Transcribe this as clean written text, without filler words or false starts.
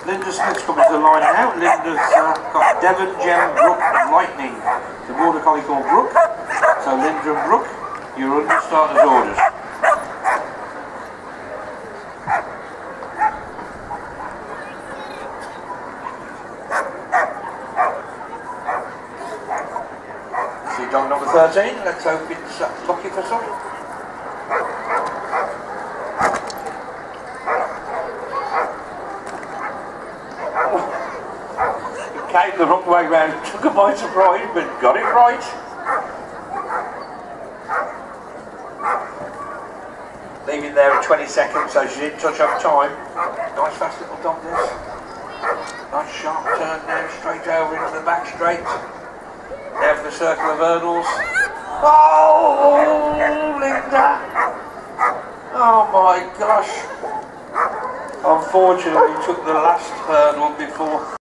Linda Smith's coming to the line now. Linda's got Devongem Brooke Lightning, the border collie called Brooke. So Linda and Brooke, you're under starters orders. See dog number 13, let's hope it's lucky for some. Came the wrong way round, took her by surprise, but got it right. Leaving there at 20 seconds, so she didn't touch up time. Nice fast little dog this. Nice sharp turn there, straight over into the back straight. Now for the circle of hurdles. Oh, Linda! Oh my gosh. Unfortunately, took the last hurdle before